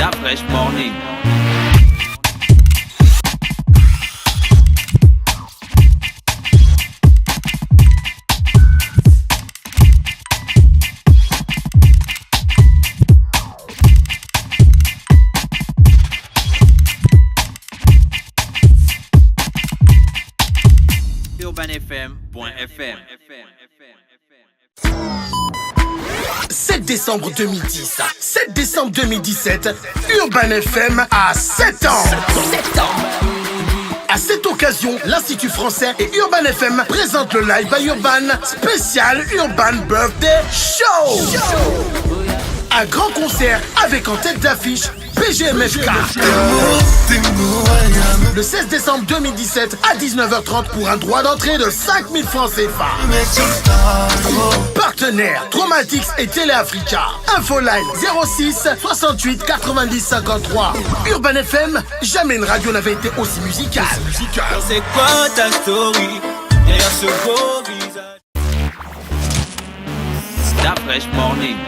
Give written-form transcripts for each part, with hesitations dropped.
That fresh morning. UrbanFM.fm 7 décembre 2010, 7 décembre 2017, Urban FM a 7 ans. 7 ans. À cette occasion, l'Institut français et Urban FM présentent le Live by Urban spécial Urban Birthday Show. Un grand concert avec en tête d'affiche PGMFK. Le 16 décembre 2017 à 19h30 pour un droit d'entrée de 5000 francs CFA. Partenaires Traumatics et Téléafrica. Infoline 06 68 90 53. Urban FM, jamais une radio n'avait été aussi musicale. C'est quoi ta story derrière ce beau visage? That fresh morning.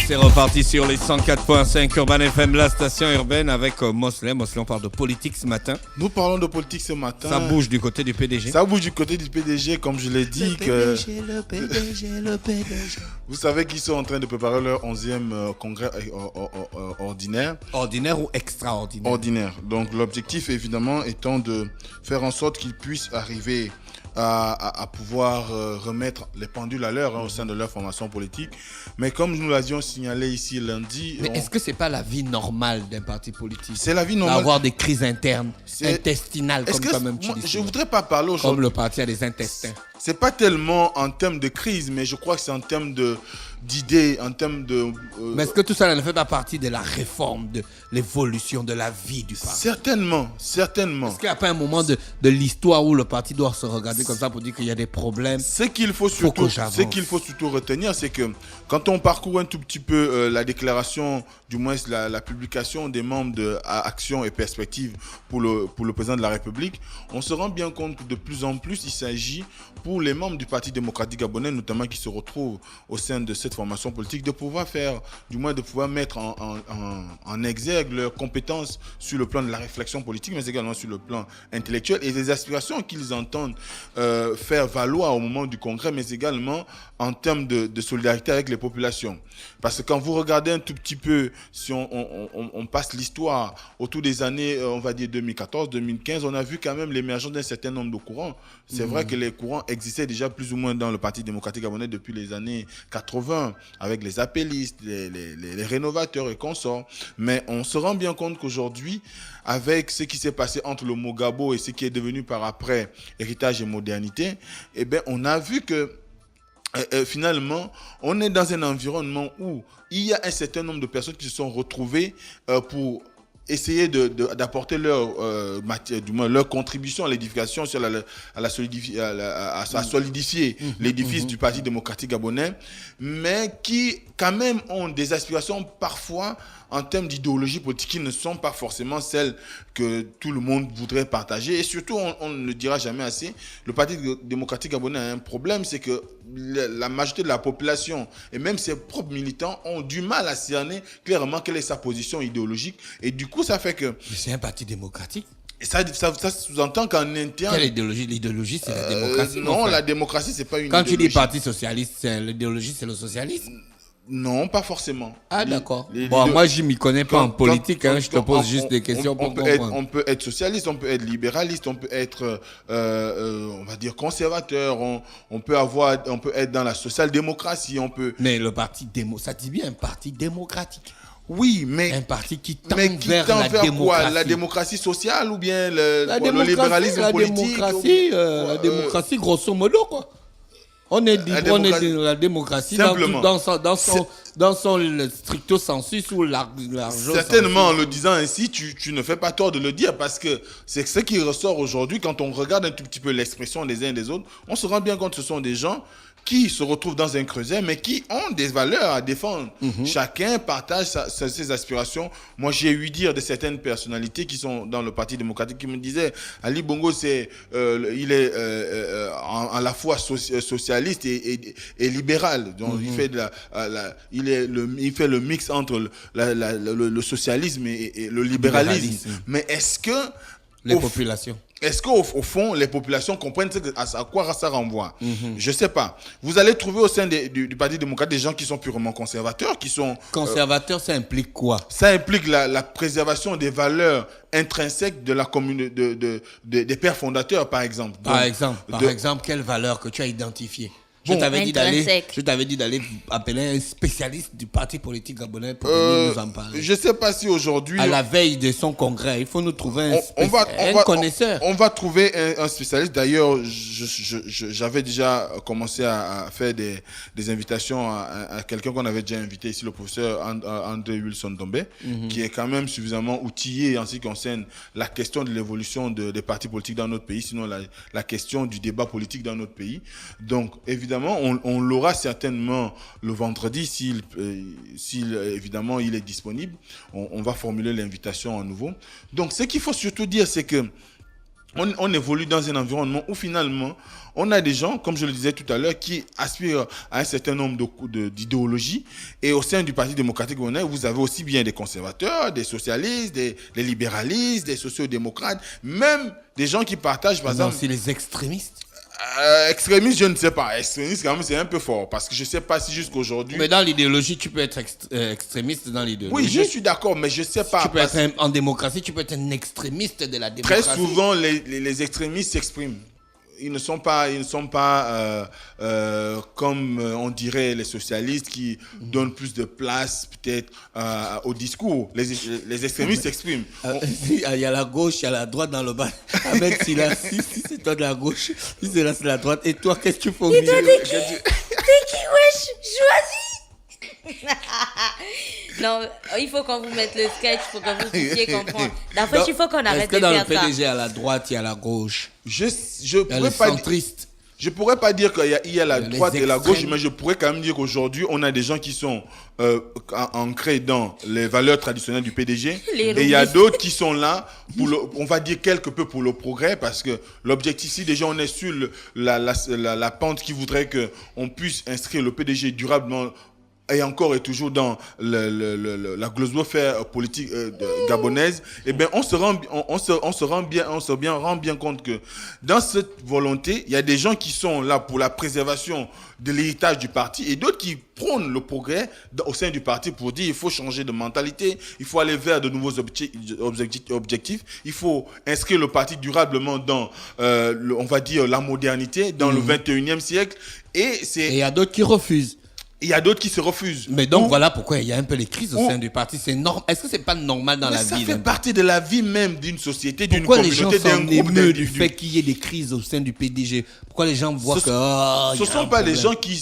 C'est reparti sur les 104.5 Urban FM, la station urbaine avec Mosley. Mosley, on parle de politique ce matin. Nous parlons de politique ce matin. Ça bouge du côté du PDG. Ça bouge du côté du PDG, comme je l'ai dit. Le PDG. Vous savez qu'ils sont en train de préparer leur 11e congrès ordinaire. Ordinaire ou extraordinaire? Ordinaire. Donc l'objectif évidemment étant de faire en sorte qu'ils puissent arriver à pouvoir remettre les pendules à l'heure au sein de leur formation politique. Mais comme nous l'avions signalé ici lundi... Mais est-ce que c'est pas la vie normale d'un parti politique? C'est la vie normale. D'avoir des crises internes, intestinales, comme toi-même tu dis. Je ne voudrais pas parler aujourd'hui... Comme le parti a des intestins. C'est pas tellement en termes de crise, mais je crois que c'est en termes d'idées, en termes de... Mais est-ce que tout ça ne fait pas partie de la réforme, de l'évolution de la vie du parti? Certainement. Est-ce qu'il n'y a pas un moment de l'histoire où le parti doit se regarder comme ça pour dire qu'il y a des problèmes? Ce qu'il faut surtout retenir, c'est que quand on parcourt un tout petit peu la déclaration, du moins la publication des membres de Action et Perspective pour le président de la République, on se rend bien compte que de plus en plus, il s'agit pour les membres du Parti démocratique gabonais, notamment qui se retrouvent au sein de cette formation politique, de pouvoir mettre en exergue leurs compétences sur le plan de la réflexion politique, mais également sur le plan intellectuel et des aspirations qu'ils entendent faire valoir au moment du congrès, mais également en termes de solidarité avec les populations. Parce que quand vous regardez un tout petit peu, si on passe l'histoire autour des années, on va dire 2014, 2015, on a vu quand même l'émergence d'un certain nombre de courants. C'est vrai que les courants existaient déjà plus ou moins dans le Parti démocratique gabonais depuis les années 80, avec les appellistes, les rénovateurs et consorts. Mais on se rend bien compte qu'aujourd'hui, avec ce qui s'est passé entre le Mogabo et ce qui est devenu par après héritage et modernité, eh bien, on a vu que finalement, on est dans un environnement où il y a un certain nombre de personnes qui se sont retrouvées pour essayer d'apporter leur contribution à l'édification, à solidifier l'édifice du Parti démocratique gabonais, mais qui quand même ont des aspirations parfois en termes d'idéologie politique qui ne sont pas forcément celles que tout le monde voudrait partager. Et surtout, on ne le dira jamais assez, le Parti démocratique gabonais a un problème, c'est que la majorité de la population et même ses propres militants ont du mal à cerner clairement quelle est sa position idéologique. Et du coup, ça fait que... Mais c'est un parti démocratique. Et ça sous-entend qu'en interne... Quelle idéologie? L'idéologie, c'est la démocratie. Non, la démocratie, c'est pas une Quand idéologie. tu dis parti socialiste, l'idéologie, c'est le socialisme? Non, pas forcément. Ah, d'accord. Moi, je ne m'y connais pas en politique. Je te pose juste des questions pour comprendre. On peut être socialiste, on peut être libéraliste, on peut être, on va dire, conservateur, on peut être dans la social-démocratie, on peut... Mais le parti ça dit bien un parti démocratique. Oui, mais... Un parti qui tend vers la démocratie. Quoi? La démocratie sociale ou bien le libéralisme politique? La démocratie, grosso modo, quoi. On est dans la démocratie dans son stricto sensu ou l'argent. Certainement, en le disant ainsi, tu ne fais pas tort de le dire parce que c'est ce qui ressort aujourd'hui quand on regarde un tout petit peu l'expression des uns et des autres. On se rend bien compte que ce sont des gens qui se retrouvent dans un creuset, mais qui ont des valeurs à défendre. Chacun partage ses aspirations. Moi, j'ai eu dire de certaines personnalités qui sont dans le Parti démocratique qui me disaient Ali Bongo, il est à la fois socialiste et libéral. Donc, il fait il fait le mix entre le socialisme et le libéralisme. Mais est-ce que est-ce qu'au fond, les populations comprennent à quoi ça renvoie? Je ne sais pas. Vous allez trouver au sein du Parti démocrate des gens qui sont purement conservateurs, qui sont... Conservateurs, ça implique quoi? Ça implique la préservation des valeurs intrinsèques de la commune, des pères fondateurs, par exemple. Donc, par exemple, quelles valeurs que tu as identifiées? Je t'avais dit d'aller appeler un spécialiste du parti politique gabonais pour venir nous en parler. Je ne sais pas si aujourd'hui... À la veille de son congrès, il faut nous trouver un connaisseur. On va trouver un spécialiste. D'ailleurs, j'avais déjà commencé à faire des invitations à quelqu'un qu'on avait déjà invité ici, le professeur André Wilson Dombé, qui est quand même suffisamment outillé en ce qui concerne la question de l'évolution des partis politiques dans notre pays, sinon la question du débat politique dans notre pays. Donc, évidemment, on l'aura certainement le vendredi s'il évidemment il est disponible. On va formuler l'invitation à nouveau. Donc ce qu'il faut surtout dire, c'est que on évolue dans un environnement où finalement on a des gens, comme je le disais tout à l'heure, qui aspirent à un certain nombre d'idéologies. Et au sein du Parti démocratique gabonais, vous avez aussi bien des conservateurs, des socialistes, des libéralistes, des sociodémocrates, même des gens qui partagent, par exemple... aussi les extrémistes. Extrémiste, je ne sais pas. Extrémiste, quand même, c'est un peu fort. Parce que je ne sais pas si jusqu'aujourd'hui... Mais dans l'idéologie, tu peux être extrémiste dans l'idéologie. Oui, je suis d'accord, mais je ne sais pas. Tu peux être en démocratie, tu peux être un extrémiste de la démocratie. Très souvent, les extrémistes s'expriment. Ils ne sont pas comme on dirait les socialistes qui donnent plus de place peut-être au discours. Les extrémistes s'expriment. Il y a la gauche, il y a la droite dans le bas. Avec si c'est toi de la gauche, si c'est là c'est la droite. Et toi, qu'est-ce que tu fais au milieu? T'es qui, wesh? Choisis. Non, il faut qu'on vous mette le sketch pour que vous puissiez comprendre. D'abord, il faut qu'on arrête de faire ça. Est-ce que dans le PDG, à la droite, il y a la gauche? Je pourrais pas dire qu'il y a la droite et la gauche, mais je pourrais quand même dire qu'aujourd'hui, on a des gens qui sont ancrés dans les valeurs traditionnelles du PDG. Et il y a d'autres qui sont là, on va dire quelque peu pour le progrès, parce que l'objectif ici, déjà, on est sur la pente qui voudrait qu'on puisse inscrire le PDG durablement et encore et toujours dans la glossophère politique gabonaise, eh bien, on se rend bien compte que dans cette volonté, il y a des gens qui sont là pour la préservation de l'héritage du parti et d'autres qui prônent le progrès au sein du parti pour dire il faut changer de mentalité, il faut aller vers de nouveaux objectifs, il faut inscrire le parti durablement dans, on va dire, la modernité, dans le 21e siècle. Et il y a d'autres qui refusent. Il y a d'autres qui se refusent. Mais donc voilà pourquoi il y a un peu les crises au sein du parti. C'est est-ce que c'est pas normal dans la vie? Ça fait partie de la vie même d'une société, d'une communauté, d'un groupe. Du fait qu'il y ait des crises au sein du PDG. Pourquoi les gens voient ce sont pas les gens qui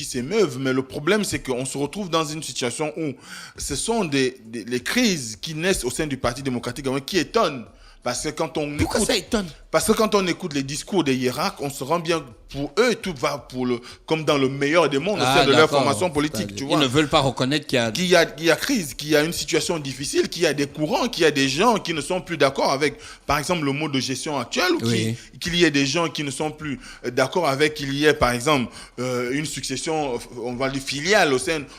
s'émeuvent, mais le problème c'est qu'on se retrouve dans une situation où ce sont les crises qui naissent au sein du Parti démocratique qui étonnent. Parce que quand on Pourquoi ça étonne? Parce que quand on écoute les discours des hiérarques, on se rend bien, pour eux, tout va comme dans le meilleur des mondes, au sein de leur formation politique. Tu vois. Ils ne veulent pas reconnaître qu'il y a crise, qu'il y a une situation difficile, qu'il y a des courants, qu'il y a des gens qui ne sont plus d'accord avec, par exemple, le mode de gestion actuel, ou qu'il y ait des gens qui ne sont plus d'accord avec qu'il y ait, par exemple, une succession, on va dire, filiale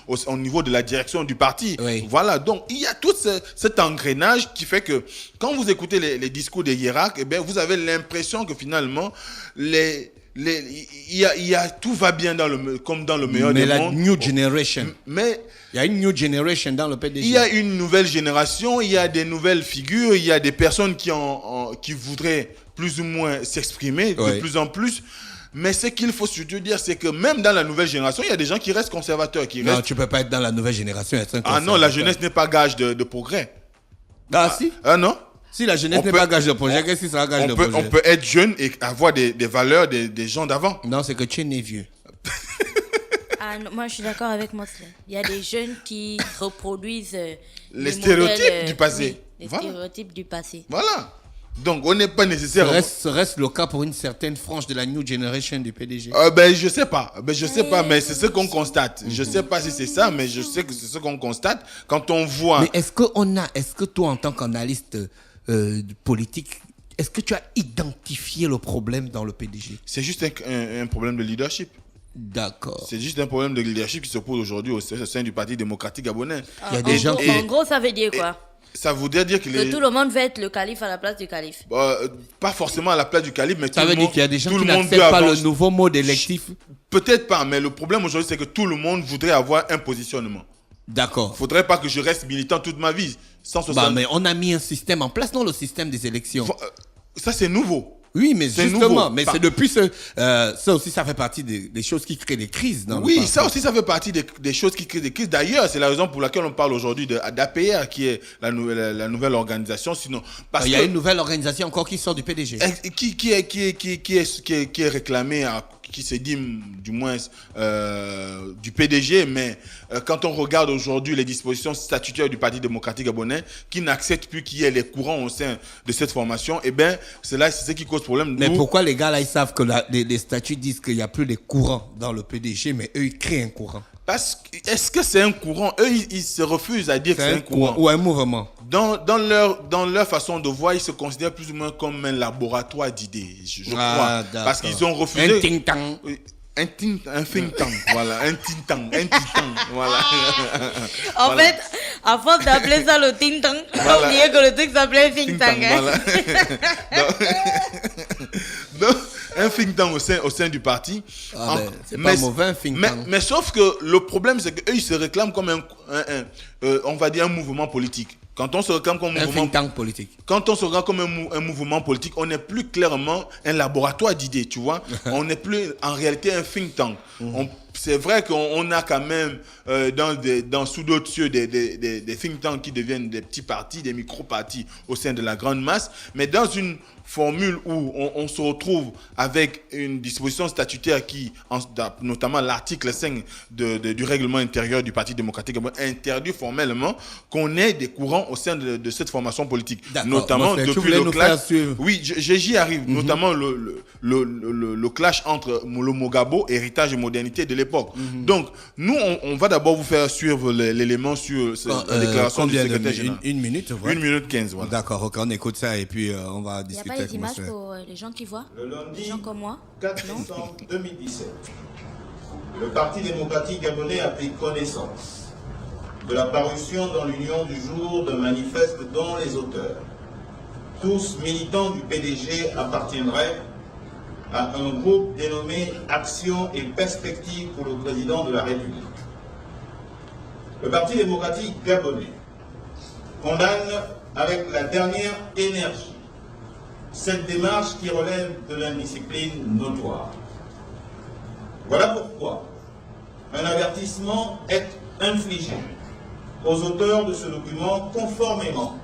au niveau de la direction du parti. Oui. Voilà, donc il y a tout cet engrenage qui fait que quand vous écoutez les discours des hiérarques, eh bien, vous avez l'impression que finalement, tout va bien comme dans le meilleur des mondes. Mais la new generation. Mais il y a une new generation dans le PDG. Il y a une nouvelle génération, il y a des nouvelles figures, il y a des personnes qui voudraient plus ou moins s'exprimer de plus en plus. Mais ce qu'il faut surtout dire, c'est que même dans la nouvelle génération, il y a des gens qui restent conservateurs. Non, tu ne peux pas être dans la nouvelle génération et être un conservateur. Ah non, la jeunesse n'est pas gage de progrès. Si. Ah non. Si la jeunesse n'est pas gage de projet, qu'est-ce qui sera gage de projet? On peut être jeune et avoir des valeurs des gens d'avant. Non, c'est que tu es né vieux. Non, moi, je suis d'accord avec Moslem. Il y a des jeunes qui reproduisent les stéréotypes du passé. Oui, les stéréotypes du passé. Voilà. Donc, on n'est pas nécessaire. Serait-ce le cas pour une certaine frange de la New Generation du PDG? Je sais pas. Mais c'est ce qu'on constate. Je sais pas si c'est ça, mais je sais que c'est ce qu'on constate quand on voit. Mais est-ce que toi, en tant qu'analyste politique, est-ce que tu as identifié le problème dans le PDG? C'est juste un problème de leadership. D'accord. C'est juste un problème de leadership qui se pose aujourd'hui au sein du Parti démocratique gabonais. Il y a des gens qui... En gros, ça veut dire quoi? Ça voudrait dire que tout le monde veut être le calife à la place du calife. Pas forcément à la place du calife, mais ça veut dire qu'il y a des gens qui n'acceptent pas le nouveau mode électif. Peut-être pas, mais le problème aujourd'hui, c'est que tout le monde voudrait avoir un positionnement. D'accord. Il ne faudrait pas que je reste militant toute ma vie. 160... mais on a mis un système en place, non, le système des élections. Ça, c'est nouveau. Oui, mais justement, c'est depuis ça aussi, ça fait partie des choses qui créent des crises. Oui, ça aussi, ça fait partie des choses qui créent des crises. D'ailleurs, c'est la raison pour laquelle on parle aujourd'hui d'APR, qui est la nouvelle organisation. Sinon, il y a une nouvelle organisation encore qui sort du PDG. Qui est réclamée qui se dit du moins du PDG, mais quand on regarde aujourd'hui les dispositions statutaires du Parti démocratique gabonais qui n'acceptent plus qu'il y ait les courants au sein de cette formation, c'est ce qui cause problème. Mais pourquoi les gars là, ils savent que les statuts disent qu'il n'y a plus de courants dans le PDG, mais eux ils créent un courant? Est-ce que c'est un courant? Eux, ils se refusent à dire que c'est un courant. Ou un mouvement. Dans leur façon de voir, ils se considèrent plus ou moins comme un laboratoire d'idées, je crois. Parce qu'ils ont refusé... Un think tank. Un think tank, voilà. Un think tank, voilà. En fait, à force d'appeler ça le think tank, on a oublié que le truc s'appelait think tank. Voilà. Donc, un think tank au sein du parti. C'est pas mauvais, un think tank. Mais sauf que le problème, c'est qu'eux, ils se réclament comme on va dire un mouvement politique. Quand on se réclame comme un think tank politique. Quand on se regarde comme un mouvement politique, on n'est plus clairement un laboratoire d'idées, tu vois. On n'est plus en réalité un think tank. C'est vrai qu'on a quand même sous d'autres cieux des think tanks qui deviennent des petits partis, des micro-partis au sein de la grande masse, mais dans une formule où on se retrouve avec une disposition statutaire qui, notamment l'article 5 du règlement intérieur du Parti démocratique, interdit formellement qu'on ait des courants au sein de cette formation politique. Notamment depuis le clash. Oui, j'y arrive. Notamment le clash entre le Mogabo, héritage et modernité de l'époque. Donc, nous, on va d'abord vous faire suivre l'élément sur la déclaration du secrétaire général. Une minute, voilà. 1 minute 15, voilà. D'accord, ok, on écoute ça et puis on va discuter. Il n'y a pas des images pour les gens qui voient? Le lundi, les gens comme moi? 4 décembre 2017, le Parti démocratique gabonais a pris connaissance de la parution dans l'Union du jour d'un manifeste dont les auteurs, tous militants du PDG, appartiendraient à un groupe dénommé Action et Perspective pour le président de la République. Le Parti démocratique gabonais condamne avec la dernière énergie cette démarche qui relève de l'indiscipline notoire. Voilà pourquoi un avertissement est infligé aux auteurs de ce document conformément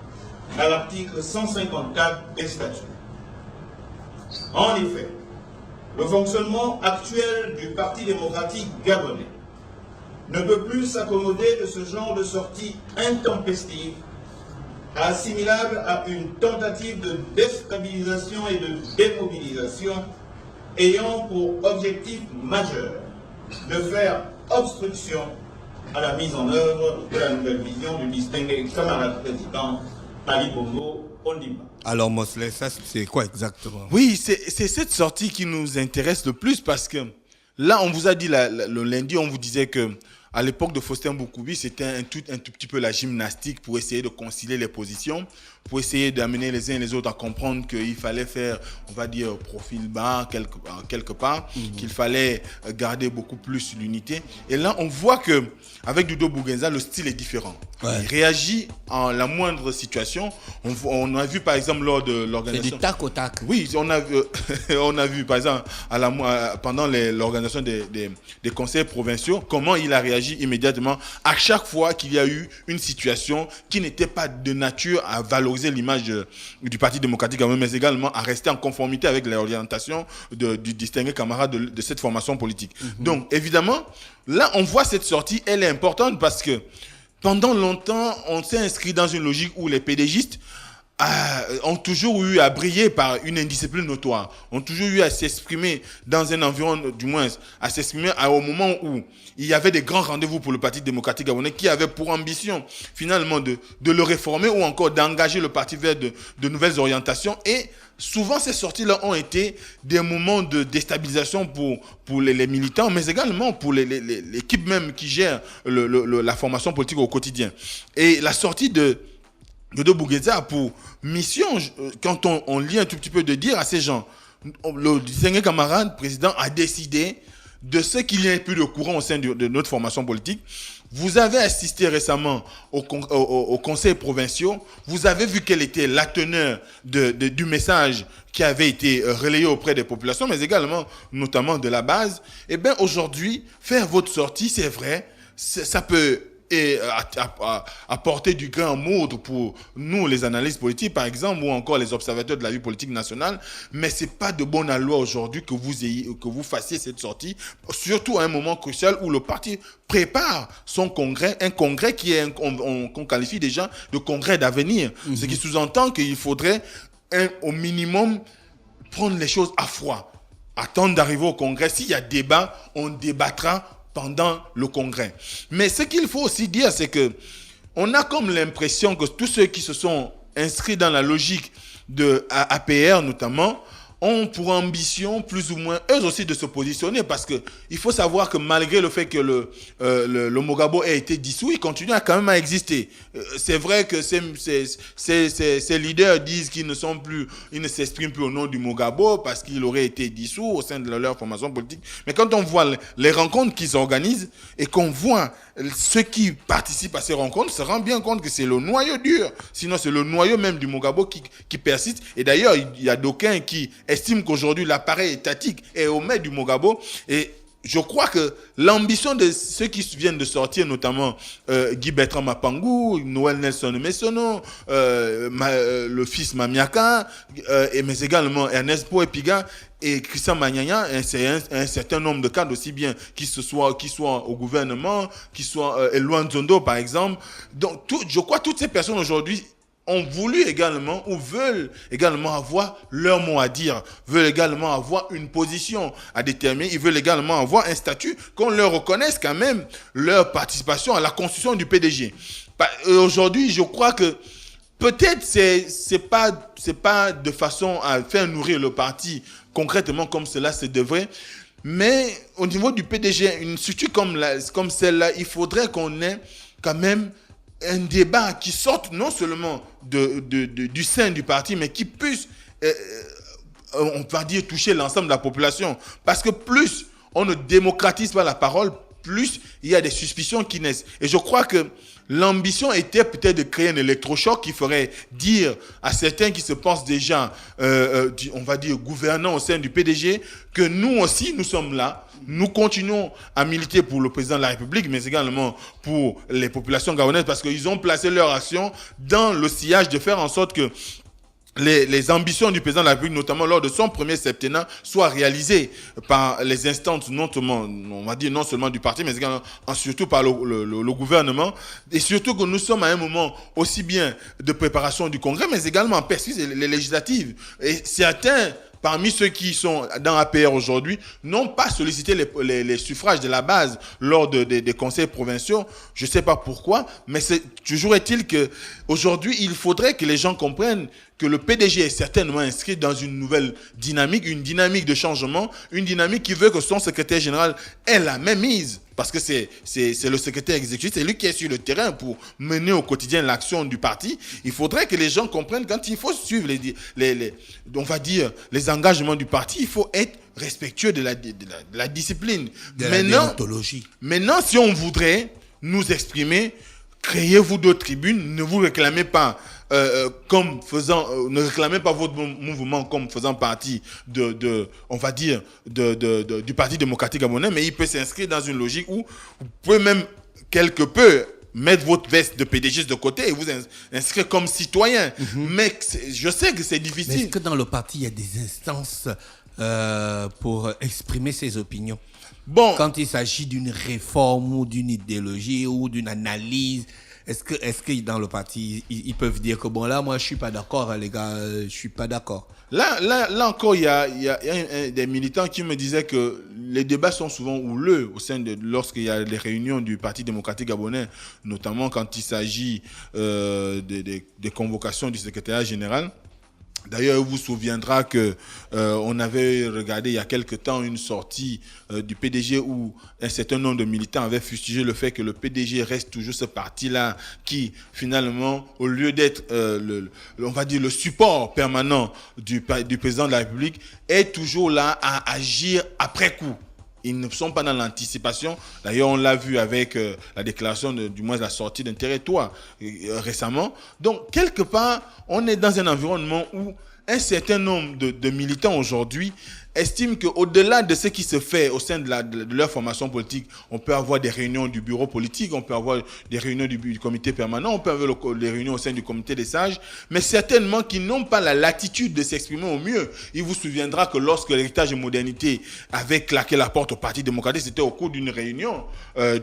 à l'article 154 des statuts. En effet, le fonctionnement actuel du Parti démocratique gabonais ne peut plus s'accommoder de ce genre de sortie intempestive, assimilable à une tentative de déstabilisation et de démobilisation ayant pour objectif majeur de faire obstruction à la mise en œuvre de la nouvelle vision du distingué camarade président Ali Bongo Ondimba. Alors Mosley, ça c'est quoi exactement? Oui, c'est cette sortie qui nous intéresse le plus parce que là, on vous a dit le lundi, on vous disait que à l'époque de Faustin Boukoubi, c'était un tout petit peu la gymnastique pour essayer de concilier les positions, pour essayer d'amener les uns et les autres à comprendre qu'il fallait faire, on va dire, profil bas quelque part, qu'il fallait garder beaucoup plus l'unité. Et là, on voit que avec Doudou Bouguenza, le style est différent. Ouais. Il réagit en la moindre situation. On a vu, par exemple, lors de l'organisation... C'est du tac au tac. Oui, on a vu, par exemple, pendant l'organisation des conseils provinciaux, comment il a réagi immédiatement à chaque fois qu'il y a eu une situation qui n'était pas de nature à valoriser l'image du Parti démocratique, mais également à rester en conformité avec l'orientation du distingué camarade de cette formation politique. Donc, évidemment, là, on voit cette sortie, elle est importante parce que pendant longtemps, on s'est inscrit dans une logique où les PDGistes ont toujours eu à briller par une indiscipline notoire, ont toujours eu à s'exprimer dans un environnement, du moins, à s'exprimer au moment où il y avait des grands rendez-vous pour le Parti démocratique gabonais qui avait pour ambition, finalement, de le réformer ou encore d'engager le parti vers de nouvelles orientations. Et souvent, ces sorties-là ont été des moments de déstabilisation pour les militants, mais également pour l'équipe même qui gère la formation politique au quotidien. Et la sortie de Bougueza a pour mission, quand on lit un tout petit peu, de dire à ces gens, le distingué camarade président a décidé de ce qu'il n'y ait plus de courant au sein de notre formation politique. Vous avez assisté récemment au conseil provinciaux, vous avez vu quelle était la teneur du message qui avait été relayé auprès des populations, mais également, notamment de la base. Eh bien, aujourd'hui, faire votre sortie, c'est vrai, ça peut apporter du grain à moudre pour nous, les analystes politiques, par exemple, ou encore les observateurs de la vie politique nationale, mais c'est pas de bonne loi aujourd'hui que vous fassiez cette sortie, surtout à un moment crucial où le parti prépare son congrès, un congrès qui est qu'on qualifie déjà de congrès d'avenir, ce qui sous-entend qu'il faudrait au minimum prendre les choses à froid, attendre d'arriver au congrès. S'il y a débat, on débattra pendant le congrès. Mais ce qu'il faut aussi dire, c'est que on a comme l'impression que tous ceux qui se sont inscrits dans la logique de APR notamment ont pour ambition plus ou moins eux aussi de se positionner, parce que il faut savoir que malgré le fait que le Mogabo ait été dissous, il continue quand même à exister. C'est vrai que ces leaders disent qu'ils ne s'expriment plus au nom du Mogabo parce qu'il aurait été dissous au sein de leur formation politique. Mais quand on voit les rencontres qu'ils organisent et qu'on voit ceux qui participent à ces rencontres, on se rend bien compte que c'est le noyau dur. Sinon, c'est le noyau même du Mogabo qui persiste. Et d'ailleurs, il y a d'aucuns qui estiment qu'aujourd'hui, l'appareil étatique est au maître du Mogabo. Et je crois que l'ambition de ceux qui viennent de sortir, notamment Guy Bertrand Mapangou, Noël Nelson Messono, le fils Mamiaka, mais également Ernest Poepiga et Christian Magnagna, c'est un certain nombre de cadres aussi bien qui soient au gouvernement, qui soient Eloan Zondo par exemple. Donc je crois que toutes ces personnes aujourd'hui ont voulu également ou veulent également avoir leur mot à dire, veulent également avoir une position à déterminer, ils veulent également avoir un statut, qu'on leur reconnaisse quand même leur participation à la construction du PDG. Aujourd'hui, je crois que peut-être c'est pas de façon à faire nourrir le parti concrètement comme cela se devrait, mais au niveau du PDG, une structure comme celle-là, il faudrait qu'on ait quand même un débat qui sorte non seulement du sein du parti, mais qui puisse, on va dire, toucher l'ensemble de la population. Parce que plus on ne démocratise pas la parole, plus il y a des suspicions qui naissent. Et je crois que l'ambition était peut-être de créer un électrochoc qui ferait dire à certains qui se pensent déjà, on va dire, gouvernants au sein du PDG, que nous aussi, nous sommes là. Nous continuons à militer pour le président de la République, mais également pour les populations gabonaises, parce qu'ils ont placé leur action dans le sillage de faire en sorte que les ambitions du président de la République, notamment lors de son premier septennat, soient réalisées par les instances, on va dire non seulement du parti, mais également surtout par le gouvernement. Et surtout que nous sommes à un moment aussi bien de préparation du Congrès, mais également en perspective les législatives. Et certains parmi ceux qui sont dans APR aujourd'hui, n'ont pas sollicité les suffrages de la base lors des conseils provinciaux. Je ne sais pas pourquoi, mais toujours est-il qu'aujourd'hui, il faudrait que les gens comprennent que le PDG est certainement inscrit dans une nouvelle dynamique, une dynamique de changement, une dynamique qui veut que son secrétaire général ait la même mise. Parce que c'est le secrétaire exécutif, c'est lui qui est sur le terrain pour mener au quotidien l'action du parti. Il faudrait que les gens comprennent quand il faut suivre on va dire, les engagements du parti, il faut être respectueux de la discipline. De la déontologie. Maintenant, si on voudrait nous exprimer, créez-vous d'autres tribunes, ne vous réclamez pas ne réclamez pas votre mouvement comme faisant partie on va dire, du Parti démocratique gabonais, mais il peut s'inscrire dans une logique où vous pouvez même quelque peu mettre votre veste de PDG de côté et vous inscrire comme citoyen. Mais je sais que c'est difficile. Mais est-ce que dans le parti, il y a des instances pour exprimer ses opinions? Bon. Quand il s'agit d'une réforme ou d'une idéologie ou d'une analyse, Est-ce que dans le parti, ils peuvent dire que bon, là, moi, je suis pas d'accord, hein, les gars, je suis pas d'accord. Là encore, il y a des militants qui me disaient que les débats sont souvent houleux lorsqu'il y a les réunions du Parti démocratique gabonais, notamment quand il s'agit des convocations du secrétariat général. D'ailleurs, il vous souviendra que on avait regardé il y a quelque temps une sortie du PDG où un certain nombre de militants avaient fustigé le fait que le PDG reste toujours ce parti-là qui, finalement, au lieu d'être, on va dire, le support permanent du président de la République, est toujours là à agir après coup. Ils ne sont pas dans l'anticipation. D'ailleurs, on l'a vu avec la déclaration, du moins la sortie d'un territoire récemment. Donc, quelque part, on est dans un environnement où un certain nombre de militants aujourd'hui estiment qu'au-delà de ce qui se fait au sein de leur formation politique, on peut avoir des réunions du bureau politique, on peut avoir des réunions du comité permanent, on peut avoir des réunions au sein du comité des sages, mais certainement qu'ils n'ont pas la latitude de s'exprimer au mieux. Il vous souviendra que lorsque l'héritage de modernité avait claqué la porte au Parti démocratique, c'était au cours d'une réunion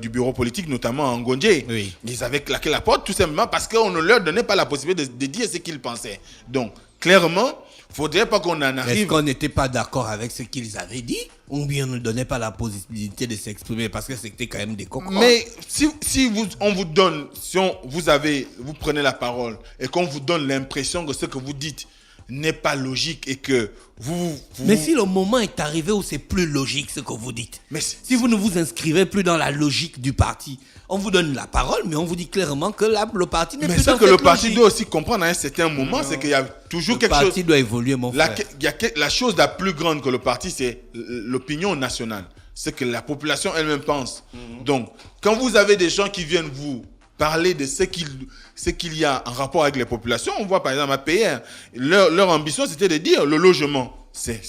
du bureau politique, notamment en Ngondje. Oui. Ils avaient claqué la porte tout simplement parce qu'on ne leur donnait pas la possibilité de dire ce qu'ils pensaient. Donc, clairement, il ne faudrait pas qu'on en arrive... Est-ce qu'on n'était pas d'accord avec ce qu'ils avaient dit? Ou bien on ne donnait pas la possibilité de s'exprimer parce que c'était quand même des cocos? Mais on vous donne, vous prenez la parole et qu'on vous donne l'impression que ce que vous dites n'est pas logique et que vous... Mais si le moment est arrivé où c'est plus logique ce que vous dites, si vous ne vous inscrivez plus dans la logique du parti, on vous donne la parole, mais on vous dit clairement que le parti n'est plus dans cette logique. Mais ce que le parti doit aussi comprendre à un certain moment, c'est qu'il y a toujours quelque chose... Le parti doit évoluer, mon frère. La chose la plus grande que le parti, c'est l'opinion nationale. C'est que la population elle-même pense. Donc, quand vous avez des gens qui viennent vous parler de ce qu'il y a en rapport avec les populations, on voit par exemple à PR, leur ambition c'était de dire le logement. C'est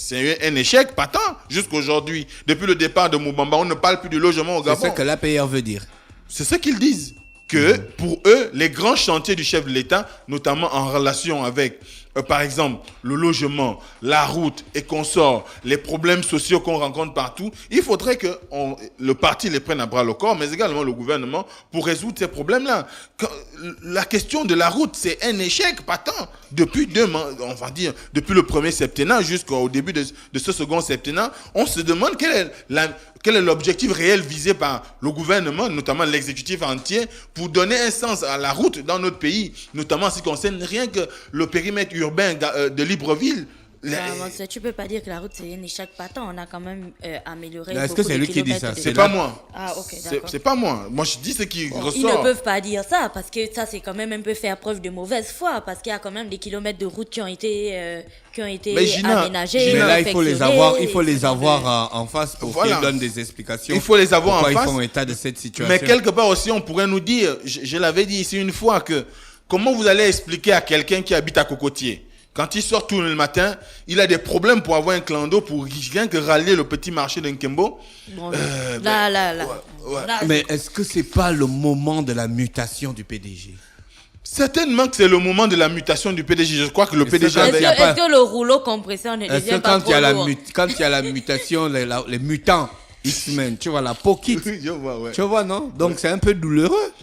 un échec patent jusqu'aujourd'hui. Depuis le départ de Moubamba, on ne parle plus du logement au Gabon. C'est ce que l'APR veut dire. C'est ce qu'ils disent. Que pour eux, les grands chantiers du chef de l'État, notamment en relation avec, par exemple, le logement, la route et consorts, les problèmes sociaux qu'on rencontre partout, il faudrait que le parti les prenne à bras le corps, mais également le gouvernement, pour résoudre ces problèmes-là. La question de la route, c'est un échec patent. Depuis on va dire, depuis le premier septennat jusqu'au début de ce second septennat, on se demande quel est l'objectif réel visé par le gouvernement, notamment l'exécutif entier, pour donner un sens à la route dans notre pays, notamment en ce qui concerne rien que le périmètre urbain de Libreville. Tu peux pas dire que la route c'est un échec patent. On a quand même amélioré. Est-ce que c'est lui qui dit ça? C'est pas moi. Ah ok, d'accord. C'est pas moi. Moi je dis ce qui ressort. Ils ne peuvent pas dire ça parce que ça c'est quand même un peu faire preuve de mauvaise foi parce qu'il y a quand même des kilomètres de route qui ont été aménagés. Mais là il faut les avoir en face pour qu'ils donnent des explications. Il faut les avoir en face. Pourquoi ils font état de cette situation. Mais quelque part aussi on pourrait nous dire, je l'avais dit ici une fois, que comment vous allez expliquer à quelqu'un qui habite à Cocotier, quand il sort tout le matin, il a des problèmes pour avoir un clan d'eau pour rien que rallier le petit marché d'Nkembo. Bon, Mais est-ce que c'est pas le moment de la mutation du PDG? Certainement que c'est le moment de la mutation du PDG. Je crois que le PDG Est-ce que le rouleau compresseur ne devient pas trop lourd? Quand il y a la mutation, les mutants, X-Men, tu vois, la Pokit. Je vois, ouais. Tu vois, non? Donc c'est un peu douloureux.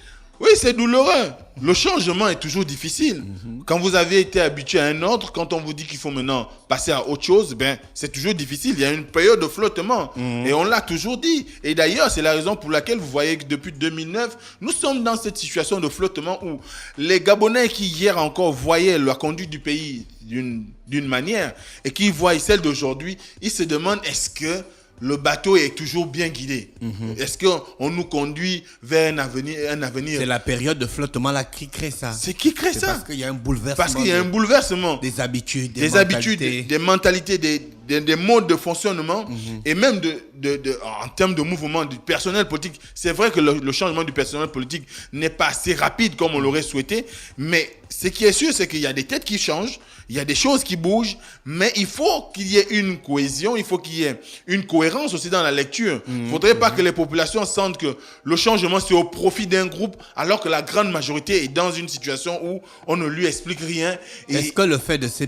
Oui, c'est douloureux. Le changement est toujours difficile. Quand vous avez été habitué à un ordre, quand on vous dit qu'il faut maintenant passer à autre chose, c'est toujours difficile. Il y a une période de flottement. Et on l'a toujours dit. Et d'ailleurs, c'est la raison pour laquelle vous voyez que depuis 2009, nous sommes dans cette situation de flottement où les Gabonais qui hier encore voyaient la conduite du pays d'une manière et qui voient celle d'aujourd'hui, ils se demandent est-ce que le bateau est toujours bien guidé. Est-ce qu'on nous conduit vers un avenir? C'est la période de flottement là qui crée ça. C'est qui crée ça? Parce qu'il y a un bouleversement. Parce qu'il y a un bouleversement. Des habitudes, des mentalités, des modes de fonctionnement et même en termes de mouvement du personnel politique. C'est vrai que le changement du personnel politique n'est pas assez rapide comme on l'aurait souhaité, mais ce qui est sûr, c'est qu'il y a des têtes qui changent, il y a des choses qui bougent, mais il faut qu'il y ait une cohésion, il faut qu'il y ait une cohérence aussi dans la lecture. Il ne faudrait pas que les populations sentent que le changement c'est au profit d'un groupe, alors que la grande majorité est dans une situation où on ne lui explique rien. Est-ce que le fait de ces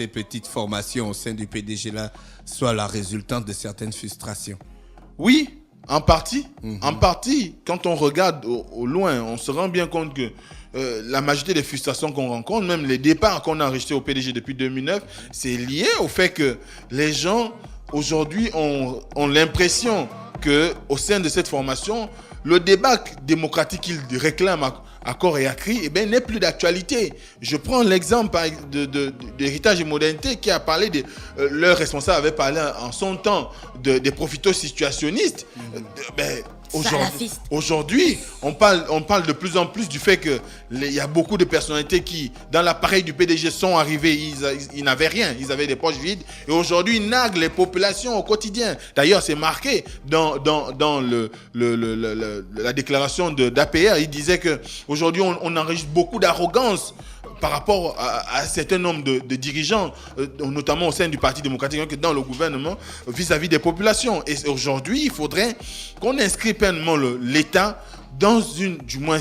petites formations au sein du PDG là soit la résultante de certaines frustrations? Oui, En partie, quand on regarde au loin, on se rend bien compte que la majorité des frustrations qu'on rencontre, même les départs qu'on a enregistrés au PDG depuis 2009, c'est lié au fait que les gens, aujourd'hui, ont l'impression qu'au sein de cette formation, le débat démocratique qu'ils réclament à corps et à cri, n'est plus d'actualité. Je prends l'exemple d'Héritage et Modernité qui a parlé leur responsable avait parlé en son temps des profiteurs situationnistes. Aujourd'hui, on parle de plus en plus du fait que il y a beaucoup de personnalités qui, dans l'appareil du PDG, sont arrivés, ils n'avaient rien, ils avaient des poches vides, et aujourd'hui, ils naguent les populations au quotidien. D'ailleurs, c'est marqué dans la déclaration d'APR, il disait que aujourd'hui, on enregistre beaucoup d'arrogance par rapport à un certain nombre de dirigeants, notamment au sein du Parti démocratique, dans le gouvernement, vis-à-vis des populations. Et aujourd'hui, il faudrait qu'on inscrive pleinement l'État dans du moins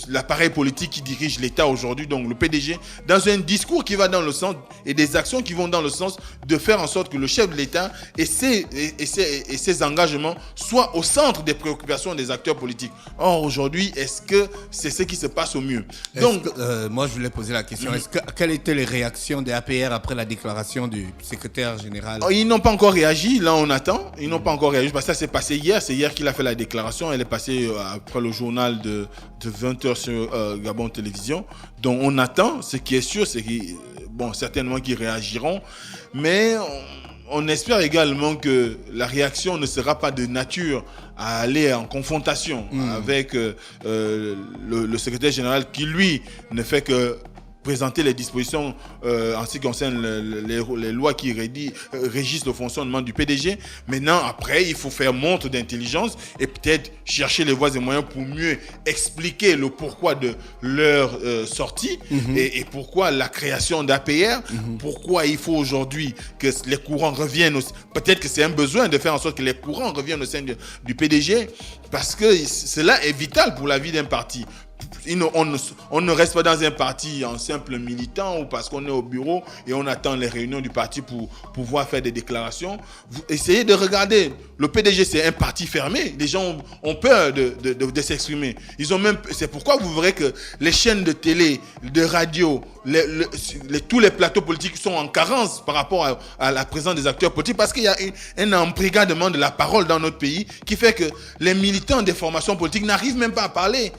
l'appareil politique qui dirige l'État aujourd'hui, donc le PDG, dans un discours qui va dans le sens et des actions qui vont dans le sens de faire en sorte que le chef de l'État et ses engagements soient au centre des préoccupations des acteurs politiques. Or, aujourd'hui, est-ce que c'est ce qui se passe au mieux? Donc, moi, je voulais poser la question. Quelles étaient les réactions des APR après la déclaration du secrétaire général? Ils n'ont pas encore réagi. Là, on attend. Ils n'ont pas encore réagi parce que ça s'est passé hier. C'est hier qu'il a fait la déclaration. Elle est passée après le journal de 20h sur Gabon Télévision. Donc on attend. Ce qui est sûr, c'est qu'ils, certainement qu'ils réagiront. Mais on espère également que la réaction ne sera pas de nature à aller en confrontation avec le secrétaire général qui, lui, ne fait que présenter les dispositions en ce qui concerne les lois qui régissent le fonctionnement du PDG. Maintenant, après, il faut faire montre d'intelligence et peut-être chercher les voies et moyens pour mieux expliquer le pourquoi de leur sortie et pourquoi la création d'APR, pourquoi il faut aujourd'hui que les courants reviennent. Peut-être que c'est un besoin de faire en sorte que les courants reviennent au sein du PDG parce que cela est vital pour la vie d'un parti. On ne reste pas dans un parti en simple militant ou parce qu'on est au bureau et on attend les réunions du parti pour pouvoir faire des déclarations. Vous essayez de regarder. Le PDG, c'est un parti fermé. Les gens ont peur de s'exprimer. C'est pourquoi vous verrez que les chaînes de télé, de radio, tous les plateaux politiques sont en carence par rapport à la présence des acteurs politiques parce qu'il y a un embrigadement de la parole dans notre pays qui fait que les militants des formations politiques n'arrivent même pas à parler.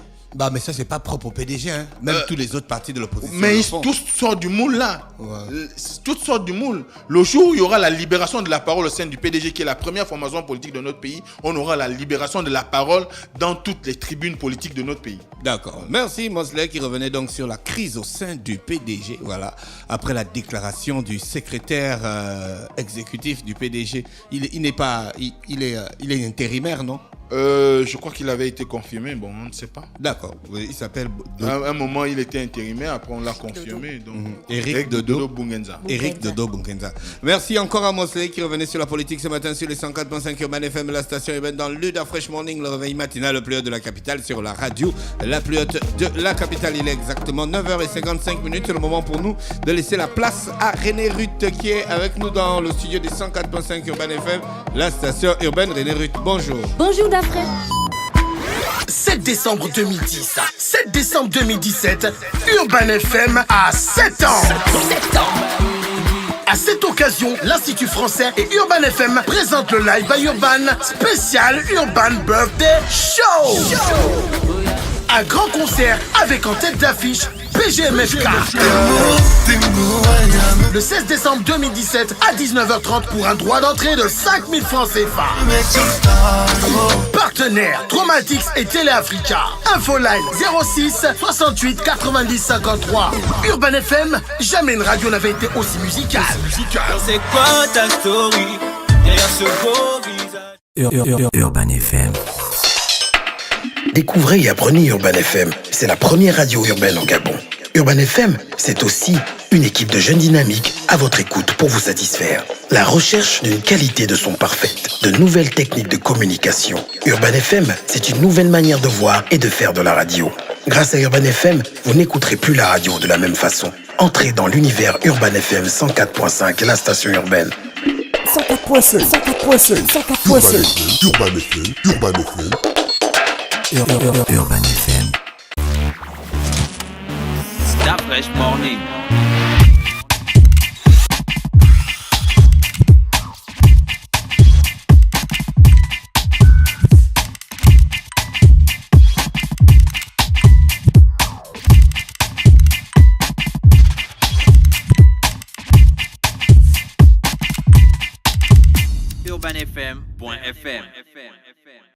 Mais ça, c'est pas propre au PDG, hein. Même tous les autres partis de l'opposition. Mais tous sortent du moule là. Ouais. Tous sortent du moule. Le jour où il y aura la libération de la parole au sein du PDG, qui est la première formation politique de notre pays, on aura la libération de la parole dans toutes les tribunes politiques de notre pays. D'accord. Merci Mosley qui revenait donc sur la crise au sein du PDG. Voilà. Après la déclaration du secrétaire exécutif du PDG, il est intérimaire, non? Je crois qu'il avait été confirmé, on ne sait pas. D'accord, il s'appelle... À un moment, il était intérimaire, après on l'a confirmé. Donc... Eric Dodo Bungenza. Eric Dodo Bungenza. Merci encore à Mosley qui revenait sur la politique ce matin sur les 104.5 Urban FM, la station urbaine dans l'Uda Fresh Morning, le réveil matinal le plus haut de la capitale sur la radio la plus haute de la capitale. Il est exactement 9h55. C'est le moment pour nous de laisser la place à René Ruth qui est avec nous dans le studio des 104.5 Urban FM, la station urbaine. René Ruth, bonjour. Bonjour Dafré. 7 décembre 2010, 7 décembre 2017, Urban FM a 7 ans. 7 ans. À cette occasion, l'Institut français et Urban FM présentent le Live by Urban spécial Urban Birthday Show. Un grand concert avec en tête d'affiche PGMFK. Le 16 décembre 2017 à 19h30 pour un droit d'entrée de 5 000 francs CFA. Partenaires Traumatics et Téléafrica. Infoline 06 68 90 53. Urban FM, jamais une radio n'avait été aussi musicale. C'est quoi ta story derrière ce beau visage? Urban FM. Découvrez et apprenez Urban FM. C'est la première radio urbaine au Gabon. Urban FM, c'est aussi une équipe de jeunes dynamiques à votre écoute pour vous satisfaire. La recherche d'une qualité de son parfaite, de nouvelles techniques de communication. Urban FM, c'est une nouvelle manière de voir et de faire de la radio. Grâce à Urban FM, vous n'écouterez plus la radio de la même façon. Entrez dans l'univers Urban FM 104.5, la station urbaine. Urban FM. Star Fresh Morning. UrbanFM.fm.